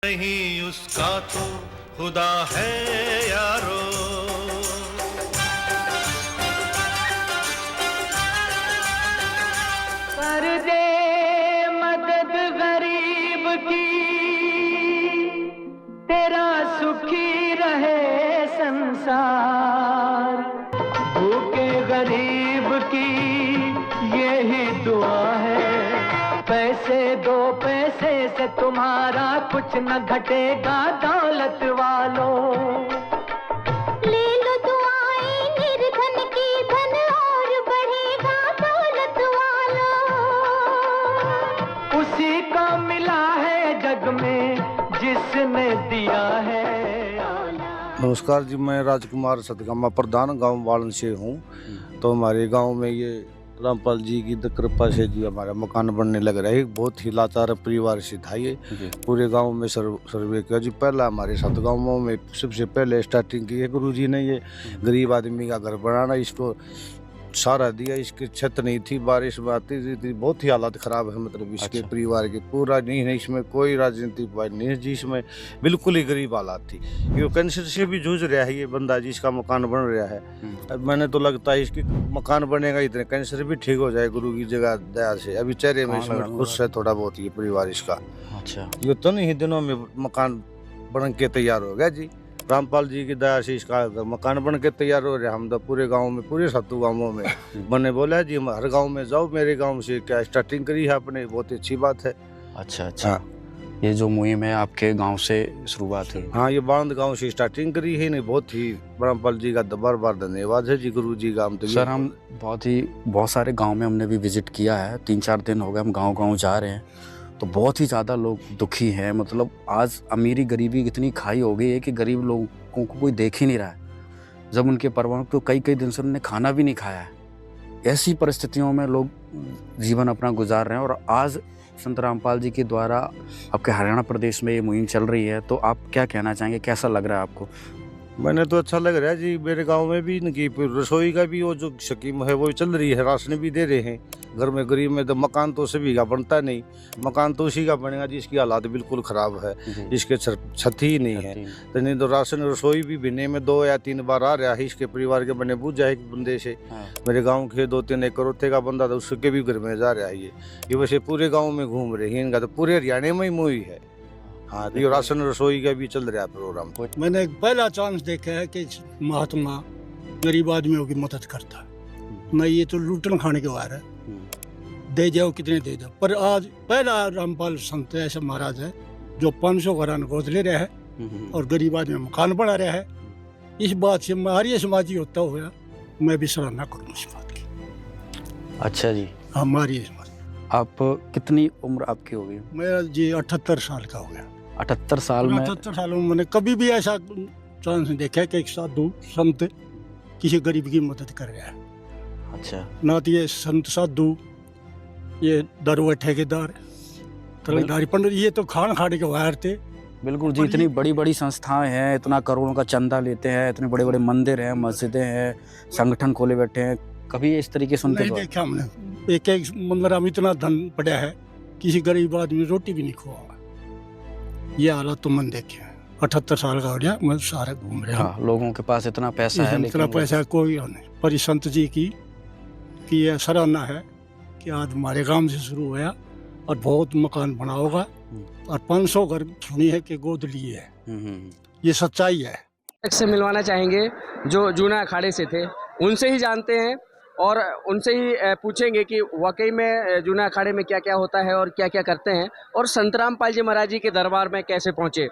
नहीं उसका तो खुदा है यारो। कर दे मदद गरीब की, तेरा सुखी रहे संसार। भूखे गरीब की यही दुआ है, पैसे दो पैसे से तुम्हारा कुछ न घटेगा दौलत वालों। ले लो दुआएं निर्धन की, धन और बढ़ेगा दौलत वालों। उसी को मिला है जग में जिसने दिया है। नमस्कार जी, मैं राजकुमार सतगामा प्रधान गांव वालन से हूँ। तो हमारे गांव में ये रामपाल जी की कृपा से जी हमारा मकान बनने लग रहा है। बहुत ही लाचार परिवार से था ये। पूरे गांव में सर्वे किया जी। पहला हमारे 7 गांवों में सबसे पहले स्टार्टिंग की है गुरु जी ने। ये गरीब आदमी का घर बनाना, इसको सारा दिया। इसकी छत नहीं थी, बारिश में आती थी। बहुत ही हालत खराब है, मतलब इसके परिवार के पूरा नहीं है। इसमें कोई राजनीति नहीं है जी, इसमें बिल्कुल ही गरीब हालात थी। ये कैंसर से भी जूझ रहा है ये बंदा, जिसका मकान बन रहा है। अब मैंने तो लगता है इसकी मकान बनेगा, इतने कैंसर भी ठीक हो जाए गुरु की जगह दया से। अभी चेहरे में इसमें खुश है थोड़ा बहुत ये परिवार इसका। अच्छा, ये तो नहीं दिनों में मकान बन के तैयार हो गया जी। रामपाल जी की दया से इसका मकान बन के तैयार हो रहा है। हम तो पूरे गांव में, पूरे 7 गांवों में मैंने बोला जी हर गांव में जाओ, मेरे गांव से क्या स्टार्टिंग करी है आपने, बहुत अच्छी बात है। अच्छा अच्छा। ये जो मुहिम है आपके गांव से शुरुआत हुई? हाँ, ये बांध गांव से स्टार्टिंग करी है। नहीं, बहुत ही रामपाल जी का बार बार धन्यवाद है जी गुरु जी का। हम तो सर, हम बहुत सारे गाँव में हमने भी विजिट किया है। 3-4 दिन हो गए हम गाँव जा रहे हैं, तो बहुत ही ज़्यादा लोग दुखी हैं। मतलब आज अमीरी गरीबी इतनी खाई हो गई है कि गरीब लोगों को कोई देख ही नहीं रहा है। जब उनके परिवार तो कई दिन से उन्होंने खाना भी नहीं खाया है। ऐसी परिस्थितियों में लोग जीवन अपना गुजार रहे हैं। और आज संत रामपाल जी के द्वारा आपके हरियाणा प्रदेश में ये मुहिम चल रही है, तो आप क्या कहना चाहेंगे, कैसा लग रहा है आपको? मैंने तो अच्छा लग रहा है जी। मेरे गांव में भी इनकी रसोई का भी वो जो स्कीम है वो चल रही है, राशन भी दे रहे हैं घर में। गरीब में तो मकान तो सभी का बनता नहीं, मकान तो उसी का बनेगा जिसकी हालात बिल्कुल खराब है, जिसके छत ही नहीं है। तो नहीं तो राशन रसोई भी महीने में 2 या 3 बार आ रहा है। इसके परिवार के बने बुझ जाए एक बंदे से। मेरे गाँव के 2-3 एकरोथे का बंदा था, उसके भी घर में जा रहा है ये वैसे पूरे गाँव में घूम रहे हैं। इनका तो पूरे हरियाणा में ही मुहिम है। हाँ, तो राशन रसोई का भी चल रहा है प्रोग्राम। मैंने पहला चांस देखा है कि महात्मा गरीब आदमियों की मदद करता है। मैं ये तो लूटन खाने के वार है, दे जाओ कितने दे दो। पर आज पहला रामपाल संत ऐसा महाराज है जो 500 घरान गोद ले रहा है और गरीब आदमी मकान बना रहा है। इस बात से हमारी समाजी होता हुआ मैं भी सराहना करूँ इस बात की। अच्छा जी, हमारी आप कितनी उम्र आपकी हो गई? मेरा जी 78 साल का हो गया। 78 साल में? 78 सालों में मैंने कभी भी ऐसा चांस नहीं देखा कि एक साधु संत किसी गरीब की मदद कर रहा है। अच्छा। ना तो ये संत साधु, ये दरुआ ठेकेदार, तलदारी पंडित, ये तो खान खाने के वायर थे। बिल्कुल जी, इतनी बड़ी संस्थाएं हैं, इतना करोड़ों का चंदा लेते हैं, इतने बड़े मंदिर हैं, मस्जिदें हैं, संगठन खोले बैठे हैं। कभी इस तरीके सुनते नहीं देखा हमने। एक मंदिर में इतना धन पड़ा है, किसी गरीब आदमी रोटी भी नहीं खुआ। ये हालत तो मन देखे। 78 साल का हो गया, मैं सारे घूम रहा हूँ। लोगों के पास इतना पैसा है, इतना पैसा कोई नहीं। पर संत जी की यह सराहना है कि आज हमारे गांव से शुरू हुआ और बहुत मकान बना होगा और 500 घर सुनी है कि गोद लिए है। ये सच्चाई है। से मिलवाना चाहेंगे जो जूना अखाड़े से थे, उनसे ही जानते हैं और उनसे ही पूछेंगे कि वाकई में जूना अखाड़े में क्या क्या होता है और क्या क्या करते हैं, और संत रामपाल जी महाराज जी के दरबार में कैसे पहुँचे।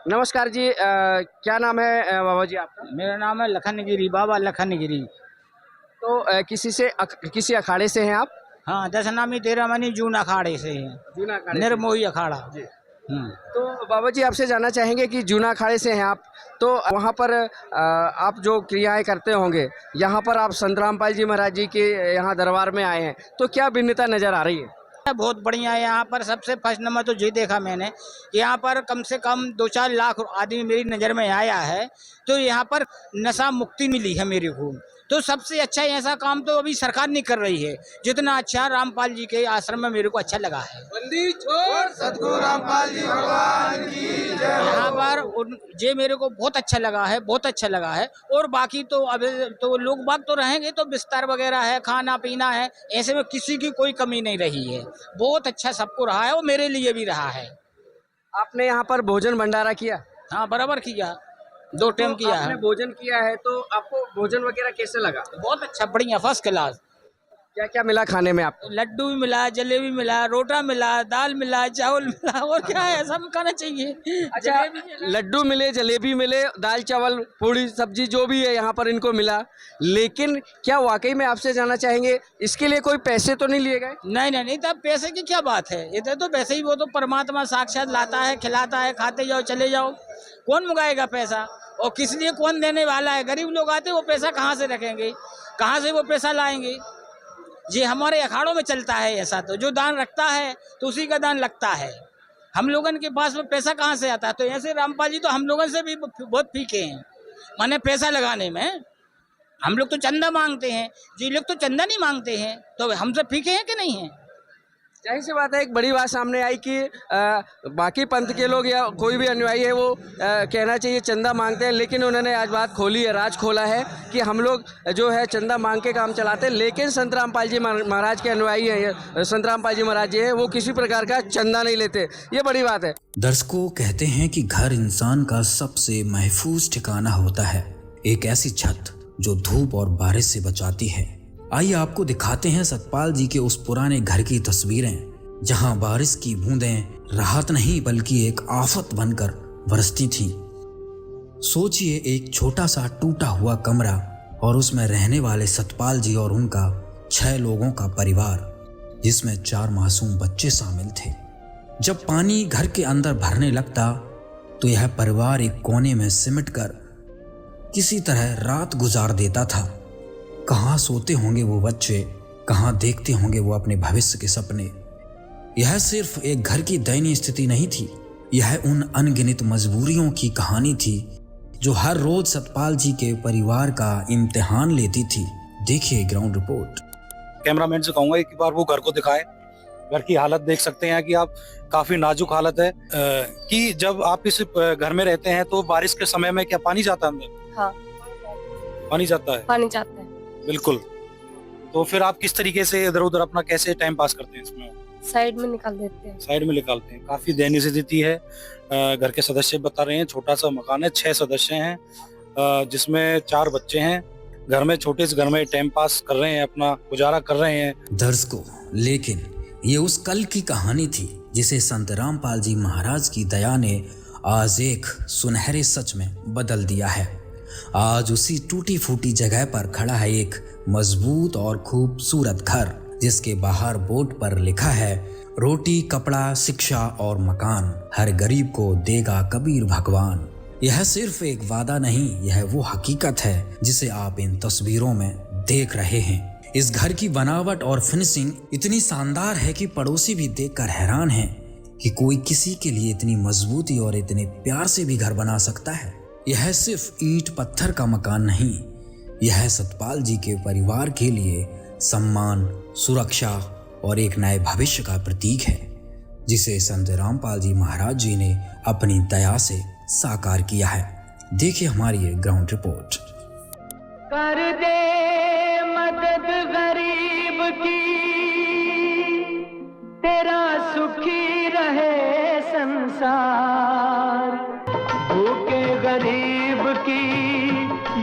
नमस्कार जी, क्या नाम है बाबा जी आपका? मेरा नाम है लखनगिरी, बाबा लखनगिरी। तो किसी अखाड़े से हैं आप? हाँ, 10 नामी 13 मनी जून अखाड़े से हैं। जूना अखाड़े, निर्मोही अखाड़ा जी। तो बाबा जी आपसे जानना चाहेंगे कि जूना अखाड़े से हैं आप, तो वहाँ पर आप जो क्रियाएं करते होंगे, यहाँ पर आप संत रामपाल जी महाराज जी के यहाँ दरबार में आए हैं, तो क्या भिन्नता नज़र आ रही है? बहुत बढ़िया है। यहाँ पर सबसे फर्स्ट नंबर तो ये देखा मैंने, यहाँ पर कम से कम 2-4 लाख आदमी मेरी नज़र में आया है। तो यहाँ पर नशा मुक्ति मिली है मेरे को। तो सबसे अच्छा ऐसा काम तो अभी सरकार नहीं कर रही है जितना अच्छा रामपाल जी के आश्रम में मेरे को अच्छा लगा है। बंदी छोड़ सतगुरु रामपाल जी भगवान। बार ये मेरे को बहुत अच्छा लगा है, बहुत अच्छा लगा है। और बाकी तो अब तो लोग बाग तो रहेंगे तो बिस्तर वगैरह है, खाना पीना है, ऐसे में किसी की कोई कमी नहीं रही है। बहुत अच्छा सबको रहा है और मेरे लिए भी रहा है। आपने यहाँ पर भोजन भंडारा किया? हाँ, बराबर किया, 2 टाइम किया आपने है। भोजन किया है तो आपको भोजन वगैरह कैसे लगा? बहुत अच्छा, बढ़िया, फर्स्ट क्लास। क्या क्या मिला खाने में आपको? लड्डू भी मिला, जलेबी मिला, रोटा मिला, दाल मिला, चावल मिला, और क्या है, सब खाना चाहिए। अच्छा, लड्डू मिले, जलेबी मिले, दाल चावल पूड़ी सब्जी जो भी है यहाँ पर इनको मिला, लेकिन क्या वाकई में आपसे जानना चाहेंगे इसके लिए कोई पैसे तो नहीं लिए गए? नहीं, तब पैसे की क्या बात है, इधर तो वैसे ही वो तो परमात्मा साक्षात लाता है, खिलाता है, खाते जाओ चले जाओ, कौन मंगाएगा पैसा? और किस लिए कौन देने वाला है? गरीब लोग आते, वो पैसा कहाँ से रखेंगे, कहाँ से वो पैसा लाएंगे? ये हमारे अखाड़ों में चलता है ऐसा, तो जो दान रखता है तो उसी का दान लगता है। हम लोगन के पास में पैसा कहाँ से आता है? तो ऐसे रामपाल जी तो हम लोगों से भी बहुत फीके हैं, माने पैसा लगाने में। हम लोग तो चंदा मांगते हैं, जो लोग तो चंदा नहीं मांगते हैं, तो हमसे फीके हैं कि नहीं है? जाहिर सी बात है, एक बड़ी बात सामने आई कि बाकी पंथ के लोग या कोई भी अनुयायी है वो कहना चाहिए चंदा मांगते हैं, लेकिन उन्होंने आज बात खोली है, राज खोला है कि हम लोग जो है चंदा मांग के काम चलाते हैं, लेकिन संत रामपाल जी महाराज के अनुयायी हैं, संत रामपाल जी महाराज जी हैं, वो किसी प्रकार का चंदा नहीं लेते। ये बड़ी बात है। दर्शकों, कहते हैं कि घर इंसान का सबसे महफूज ठिकाना होता है, एक ऐसी छत जो धूप और बारिश से बचाती है। आइए आपको दिखाते हैं सतपाल जी के उस पुराने घर की तस्वीरें जहां बारिश की बूंदें राहत नहीं बल्कि एक आफत बनकर बरसती थीं। सोचिए, एक छोटा सा टूटा हुआ कमरा और उसमें रहने वाले सतपाल जी और उनका 6 लोगों का परिवार, जिसमें 4 मासूम बच्चे शामिल थे। जब पानी घर के अंदर भरने लगता तो यह परिवार एक कोने में सिमटकर किसी तरह रात गुजार देता था। कहाँ सोते होंगे वो बच्चे, कहाँ देखते होंगे वो अपने भविष्य के सपने। यह सिर्फ एक घर की दयनीय स्थिति नहीं थी, यह उन अनगिनत मजबूरियों की कहानी थी जो हर रोज सतपाल जी के परिवार का इम्तिहान लेती थी। देखिए ग्राउंड रिपोर्ट। कैमरामैन से कहूंगा एक बार वो घर को दिखाए। घर की हालत देख सकते हैं कि आप काफी नाजुक हालत है। कि जब आप इस घर में रहते हैं तो बारिश के समय में क्या पानी जाता है अंदर? हाँ, पानी जाता है। पानी जाता है बिल्कुल। तो फिर आप किस तरीके से इधर उधर अपना कैसे टाइम पास करते हैं इसमें? साइड में निकाल देते हैं। साइड में निकालते हैं। काफी दयनीय स्थिति है। घर के सदस्य बता रहे हैं, छोटा सा मकान है, 6 सदस्य हैं, जिसमें 4 बच्चे हैं। घर में छोटे से घर में टाइम पास कर रहे हैं, अपना गुजारा कर रहे हैं। दर्शकों, लेकिन ये उस कल की कहानी थी जिसे संत रामपाल जी महाराज की दया ने आज एक सुनहरे सच में बदल दिया है। आज उसी टूटी फूटी जगह पर खड़ा है एक मजबूत और खूबसूरत घर, जिसके बाहर बोर्ड पर लिखा है, रोटी, कपड़ा, शिक्षा और मकान हर गरीब को देगा कबीर भगवान। यह सिर्फ एक वादा नहीं, यह वो हकीकत है जिसे आप इन तस्वीरों में देख रहे हैं। इस घर की बनावट और फिनिशिंग इतनी शानदार है कि पड़ोसी भी देखकर हैरान हैं कि कोई किसी के लिए इतनी मजबूती और इतने प्यार से भी घर बना सकता है। यह सिर्फ ईंट पत्थर का मकान नहीं, यह सतपाल जी के परिवार के लिए सम्मान, सुरक्षा और एक नए भविष्य का प्रतीक है, जिसे संत रामपाल जी महाराज जी ने अपनी दया से साकार किया है। देखिए हमारी ये ग्राउंड रिपोर्ट। कर दे मदद गरीब की, तेरा सुखी रहे संसार। भूखे गरीब की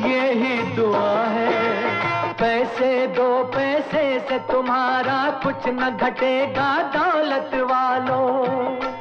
यही दुआ है, पैसे दो, पैसे से तुम्हारा कुछ न घटेगा दौलत वालों।